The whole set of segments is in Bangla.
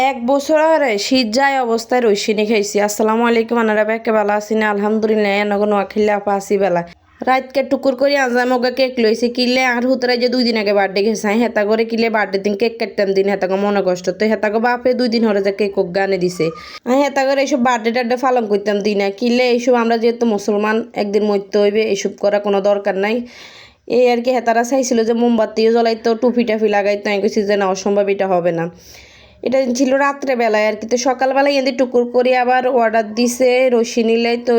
এক বছর আরে শীত যায় অবস্থায় রইসিনি খাইছি। আসসালামু আলাইকুম আনারা ব্যাকে বেলা আসিনি আলহামদুলিল্লাহ এনগো নোয়াখিল্লা আপা আসি বেলা রাতকে টুকুর করি আজাম মগা কেক লইছি কিলে আর হুতরাই যে 2 দিন আগে বার্থডে গেছে হেতা করে কিলে বার্থডে দিন কেক কাটতাম দিন হেতাকে মনে কষ্ট তো হেতাকে বাপে 2 দিন হরে যে কেক গানে দিছে হেতা করে এইসব বার্থডে টার্থডে পালন করতাম দিনা কিলে এইসব আমরা যেহেতু মুসলমান একদিন মরতে হইবে এইসব করা কোনো দরকার নাই। এই আর কি হেতারা চাইছিল যে মোমবাতিও জ্বলাইতো টুপি টাফি লাগাইতো আমি কইছি যে না অসম্ভব এটা হবে না। এটা ছিল রাত্রে বেলায় আর কি তো সকালবেলায় এদের টুকুর করে আবার অর্ডার দিছে রশি নিলে তো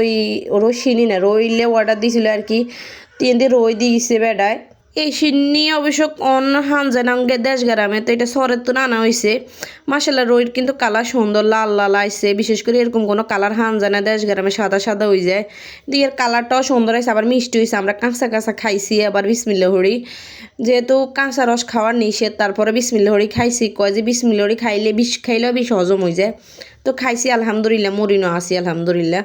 রশি নি না রইলে অর্ডার দিছিল আর কি তো এদের রই দিয়েছে বেড়ায় এই সিন্নি অবশ্য অন্য হানজানাঙ্গে দেশ গ্রামে তো এটা শহরের তো আনা হয়েছে। মাসাল্লাহ রইর কিন্তু কালার সুন্দর লাল লাল আইছে বিশেষ করে এরকম কোনো কালার হানজানা দেশ গ্রামে সাদা সাদা হয়ে যায় দিয়ে এর কালারটাও সুন্দর হয়েছে আবার মিষ্টি হয়েছে আমরা কাঁচা কাঁচা খাইছি আবার বিসমিল্লাহ হরি যেহেতু কাঁচা রস খাওয়ার নিষেধ তারপরে বিসমিল্লাহ হরি খাইছি কয় যে বিসমিল্লাহ হরি খাইলে বিষ খাইলেও বিষ হজম হয়ে যায় তো খাইছি আলহামদুলিল্লাহ মরিনো আসি আলহামদুলিল্লাহ।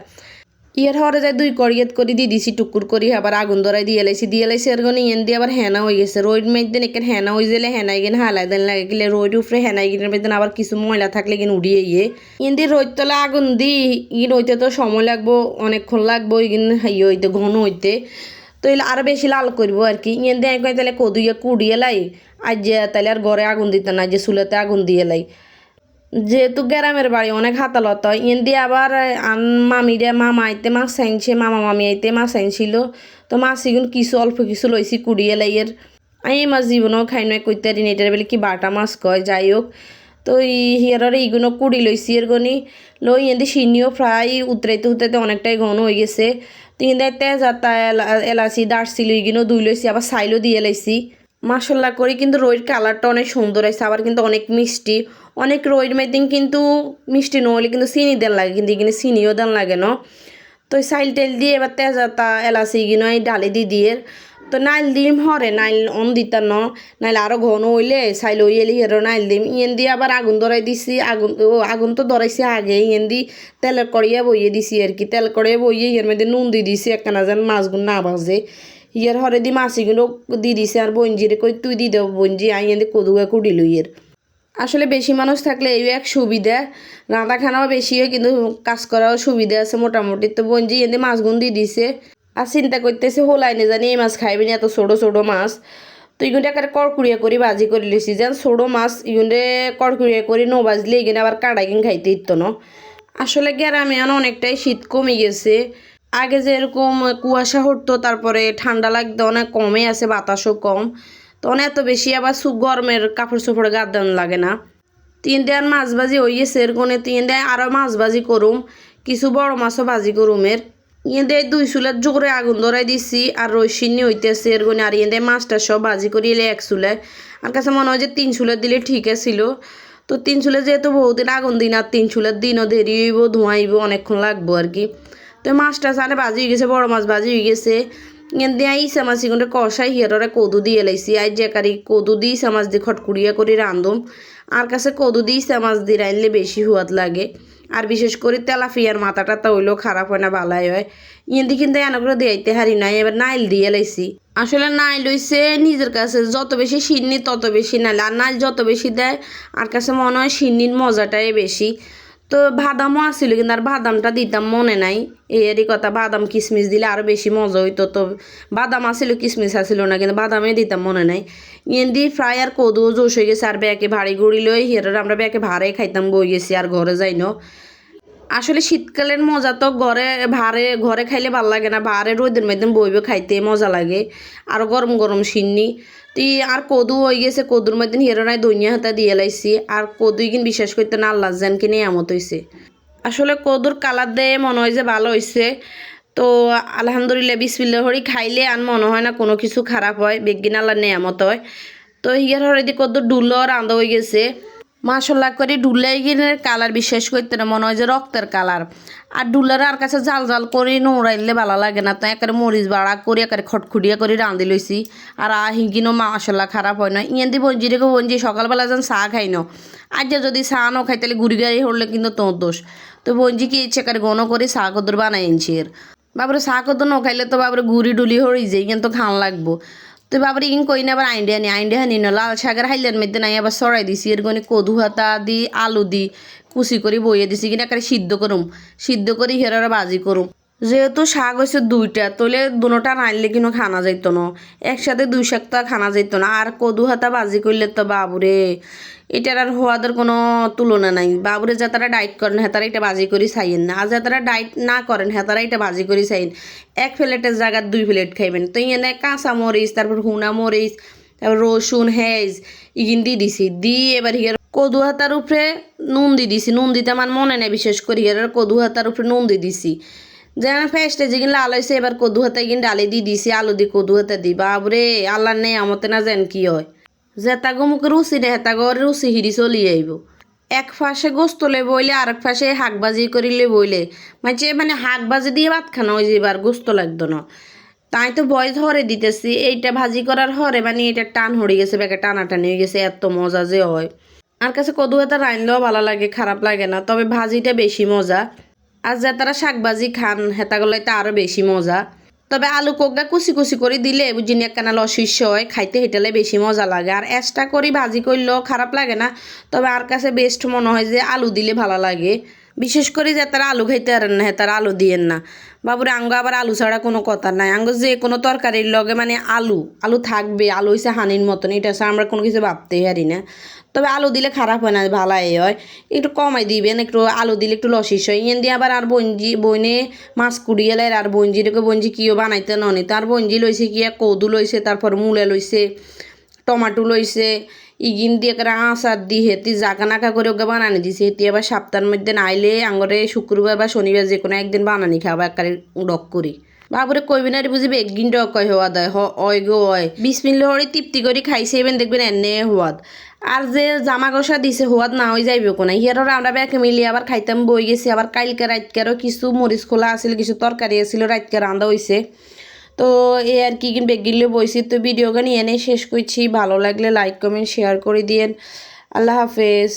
ইয়ার হরে যায় 2 কড়িয়াত করে দিয়ে দিছি টুকুর করি আবার আগুন ধরাই দিয়ে লাইছি এর গনি এন দিয়ে আবার হেনা হয়ে গেছে রোড মেয়েদিন এখান হেনা হয়ে গেলে হেনাই গেন হালাই দেন লাগে গেলে রোড উপরে হেনাই গেলে মেয়েদিন আবার কিছু ময়লা থাকলে গেন উড়িয়ে ইয়ে দিয়ে রোদ তলে আগুন দি ইন হইতে তো সময় লাগবো অনেকক্ষণ লাগবো ইগিন হাই হইতে ঘন হইতে তো এলে আরো বেশি লাল করবো আর কি ইন দিয়ে কয় তাহলে কদুইয়া কুড়িয়ে লাই আজ যে তাহলে আর ঘরে আগুন দিতে না যে চুলাতে আগুন দিয়ে লাই যেহেতু গ্রামের বাড়ি অনেক হাতালত হয় ইন দিয়ে আবার মামিরে মামা আইতে মাছ আনছে মামা মামি আইতে মাছ আনছিল তো মাছ এগুলো কিছু অল্প কিছু লইছি কুড়িয়ে লাইয়ের আমি এই মাছ জীবনেও খাই নয় কইতে দিন এটার বেলে কি বাটা মাছ কয় যাই হোক তো হিয়ারের এইগুলো কুড়ি লইছি এর গনি লই এদি সিনিও প্রায় উতরাইতে অনেকটাই ঘন হয়ে গেছে তো ইন্দাই তেজাতা এলাচি দারচিল এইগুলো দুই লইছি আবার সাইলও দিয়ে লাইছি মাসাল্লা করি কিন্তু রইর কালারটা অনেক সুন্দর হয়েছে আবার কিন্তু অনেক মিষ্টি অনেক রইর মেদিন কিন্তু মিষ্টি নহলে কিন্তু চিনি দেন লাগে কিন্তু এখানে চিনিও দেন লাগে না তো সাইল টেল দিয়ে এবার তেজাতা এলাচি এগুলো ডালি দিয়ে তো নাইল দিম হরে নাইল অন দিতাম ন নাইলে আরও ঘন হইলে সাইল হইলে হেরো নাইল দিম ইয়েন দিয়ে আবার আগুন ধরাই দিছি আগুন তো ধরাইছি আগে ইয়েন দি তেলের কড়িয়া বইয়ে দিছি আর কি তেল কড়িয়া বইয়ে এর মধ্যে নুন দিয়ে দিছি একখানা যেন মাছগুলো না ভাজে ইয়ার হরে দি মাছিগুলো দিয়ে দিছে আর বঞ্জিরে কই তুই দি দেব বঞ্জি আইন দিয়ে কদুয়া কুড়ি লইয়ের আসলে বেশি মানুষ থাকলে এই এক সুবিধা রাঁধা খানাও বেশি হয় কিন্তু কাজ করাও সুবিধা আছে মোটামুটি তো বঞ্জি এনে মাছগুন দিয়ে দিছে আর চিন্তা করতেছে হোলাইনে জানি এই মাছ খাইবে না এত ছোটো ছোটো মাছ তো এগুলো একেবারে কড়কুড়িয়া করে ভাজি করে লিছি যেন ছোটো মাছ এগুলো কড়কুড়িয়া করে নো বাজলে এখানে আবার কাড়াই কিন খাইতে ইত্তো না আসলে গ্রামে অনেকটাই শীত কমে গেছে আগে যেরকম কুয়াশা হতো তারপরে ঠান্ডা লাগতো অনেক কমে আছে বাতাসও কম তো অনেক এত বেশি আবার গরমের কাপড় চোপড় গাদান লাগে না 3 দেয়ার মাছ ভাজি হয়ে গেছে এর কোনে 3 দেয় আরও মাছ ভাজি করুম কিছু বড় মাছও ভাজি করুমের ইয়ে 2 চুলের জোরে আগুন ধরাই দিছি আর রসিনি হইতেছে এর কোনে আর ইয়ে মাছটা সব ভাজি করি এলে 1 চুলে আর কাছে মনে হয় যে 3 চুলের দিলে ঠিক ছিল তো 3 চুলে যেহেতু বহুদিন আগুন দিন আর 3 চুলের দিনও দেরি হইব ধোঁয়াইব অনেকক্ষণ লাগবো আর কি তো মাছটা সানে ভাজি হয়ে গেছে বড় মাছ ভাজি হয়ে গেছে দিয়ে ইসা মাছ এগুলো কষাই হিয়ারে কদু দিয়ে লাইছি আই যে কারি কদু দিয়ে ইসা মাছ দিয়ে খটকুড়িয়া করে রান্ধুম আর কাছে কদু দিয়ে ইসা মাছ দিয়ে রাঁধলে বেশি হুয়াদ লাগে আর বিশেষ করে তেলাপিয়ার মাথাটা তো হইলেও খারাপ হয় না ভালাই হয় ইন্দি কিন্তু এনগুলো দিয়াইতে হারি নাই এবার নাইল দিয়ে লাইছি আসলে নাইল হইছে নিজের কাছে যত বেশি সিন্নি তত বেশি নাইল আর নাইল যত বেশি দেয় আর কাছে মনে হয় সিন্নির মজাটাই বেশি তো বাদামও আসছিল কিন্তু আর বাদামটা দিতাম মনে নাই এরই কথা বাদাম কিশমিশ দিলে আরও বেশি মজা হইতো তো বাদাম আসছিল কিশমিশ আসছিল না কিন্তু বাদামে দিতাম মনে নাই ইয়েন্দি ফ্রাই আর কদুও জোশ হয়ে গেছে আর ব্যাকে ভারী গুড়ি লই হেরার আমরা ব্যাকে ভাড়াই খাইতাম বই গেছি আর ঘরে যাইনো আসলে শীতকালের মজা তো ঘরে খাইলে ভাল লাগে না ভারে রোদের মধ্যে বইবে খাইতে মজা লাগে আর গরম গরম সিন্নি তুই আর কদু হয়ে গেছে কদুর মধ্যে হিরোনায় দইনিয়া হাতা দিয়ে লাইছি আর কদুই কিন বিশ্বাস করতে না আল্লাহ জান কিনে এমত হয়েছে আসলে কদুর কালার দিয়ে মনে হয় যে ভালো হয়েছে তো আলহামদুলিল্লাহ বিসমিল্লাহ হরি খাইলে আর মনে হয় না কোনো কিছু খারাপ হয় বেগিন আল্লাহ নেয়ামত হয় তো হিয়ার হরে দিয়ে কদুর ডুলো রান্ধা হয়ে গেছে মাসাল্লাহ করে ডুলাই গিনের কালার বিশ্বাস করতে না মনে হয় যে রক্তের কালার আর ডুলার আর কাছে জাল জাল করে নোড়াইলে ভালো লাগে না তো একেবারে মরিচ বাড়া করে একেবারে খটখুটিয়া করে রাঁধি লইছি আর হিঙ্গিনও মাসাল্লাহ খারাপ হয় না ইয়ে দি বঞ্জি রেখে বঞ্জি সকালবেলা যেন চা খাই ন আজ যদি চা ন খাই তাহলে ঘুরি গাড়ি হলে কিন্তু তোর দোষ তো বঞ্জি কি ইচ্ছে করে ঘন করে চা কদর বানাই এনছি এর বাবরে চা কদর ন খাইলে তো বাবরে ঘুরি ডুলি হরি যাই কিন্তু খান লাগবো তো বাবার ইন কই না আবার আইন্ডিয়া নি না লাল শাকের হাইলের মধ্যে নাই আবার সরাই দিছি এর গনে কদু হাতা দি আলু দি কুচি করে বইয়ে দিছি কিনা করে সিদ্ধ করে হেরারে ভাজি করুম যেহেতু শাক হয়েছে দুইটা তোলে দুটা রাঁধলে কিন্তু খানা যাইতো না একসাথে 2 শাক তো খানা যাইতো না আর কদু হাতা ভাজি করলে তো বাবুরে এটার আর হওয়াদের কোনো তুলনা নাই বাবুরে যাতারা ডাইট করেন হেতারা এটা ভাজি করে চাইয়েন না আর যাতারা ডাইট না করেন হেতারা এটা ভাজি করে চাইন 1 প্লেটের জায়গায় 2 প্লেট খাইবেন তো এনে কাঁচা মরিচ তারপর হুনা মরিচ তারপর রসুন হেজ ইগিন দিয়ে দিছি দিয়ে এবার হিয়ার কদু হাতার উপরে নুন দিয়ে দিছি নুন দিতে আমার মনে নেই বিশেষ করে হিয়ার কদু হাতার উপরে নুন দিয়ে দিছি যেন ফেস্টে যেগিন লাল হয়েছে এবার কদু হাতা গিন ডালি দিয়ে দিছি আলু দিয়ে কদু হাতা দি বাবরে আল্লাহ নেই আমতে না যেন কি হয় যেতাগো মুখে রুচি রে হেতাগো রুচি হিরি চলি আইব এক ফাঁসে গোস্ত লে বইলে আর এক ফাঁসে শাক ভাজি করিলে বইলে মানে শাক ভাজি দিয়ে ভাত খানো ওই যে এবার গোস্ত লাগতো না তাই তো বয়স হরে দিতেছি এইটা ভাজি করার হরে মানে এটা টান হয়ে গেছে বেকে টানাটানি হয়ে গেছে এত মজা যে হয় আর কাছে কদু হাতা রাইনলেও ভালো লাগে খারাপ লাগে না তবে ভাজিটা বেশি মজা আর যে তারা শাক ভাজি খান হেতাগুলোই তো আরও বেশি মজা তবে আলু কোগা কুচি কুচি করে দিলে বুঝিনি একখানা লসিস্য হয় খাইতে হেঁটালে বেশি মজা লাগে আর এক্সট্রা করে ভাজি করলেও খারাপ লাগে না তবে আর কাছে বেস্ট মনে হয় যে আলু দিলে ভালো লাগে বিশেষ করে যে তারা আলু খাইতে পারেন না তারা আলু দিয়েন না বাবুরে আঙ্গ আবার আলু ছাড়া কোনো কথা নাই আঙ্গ যে কোনো তরকারির লগে মানে আলু থাকবে আলু হইছে হানির মতন এটা ছাড়া আমরা কোনো কিছু ভাবতেই পারি না তবে আলু দিলে খারাপ হয় না ভালাই হয় একটু কমাই দিবেন একটু আলু দিলে একটু লসিস হয় ইয়েন দিয়ে আবার আর বইনে মাছ কুড়িয়ে এলাই আর বঞ্জি কিও বানাইতে ননি তার বঞ্জি লইছে কি কদু লইছে তারপর মূলে লইছে টমাটো লইছে ইগিন দিয়ে করে আচার দি হেতি জাকা নাকা করে ওকে বানানি দিছে হেতি আবার সপ্তাহের মধ্যে নাইলে আঙরে শুক্রবার বা শনিবার যে কোনো একদিন বানানি খাবো একবারে ডক করি বাবুরে কইবেন আর বুঝিবে একদিন ডক কয় হওয়া দেয় অয় গো অয় বিসমিল্লাহ হরে তৃপ্তি করে খাইছে এবেন দেখবেন এনে হওয়াদ আর যে জামা কষা দিছে হওয়াদ না হয়ে যাইবে কোনো হিয়ারও আমরা ব্যাকে মিলিয়ে আবার খাইতাম বই গেছি আবার কালকে রাতকারও কিছু মরিচ খোলা আছিল কিছু তরকারি আছিল রাতকে রান্দা হয়েছে তো এই আর কি বেগিলে বইছি তো ভিডিওটা নিয়ে এনে শেষ করছি ভালো লাগলে লাইক কমেন্ট শেয়ার করে দিয়েন আল্লাহ হাফেজ।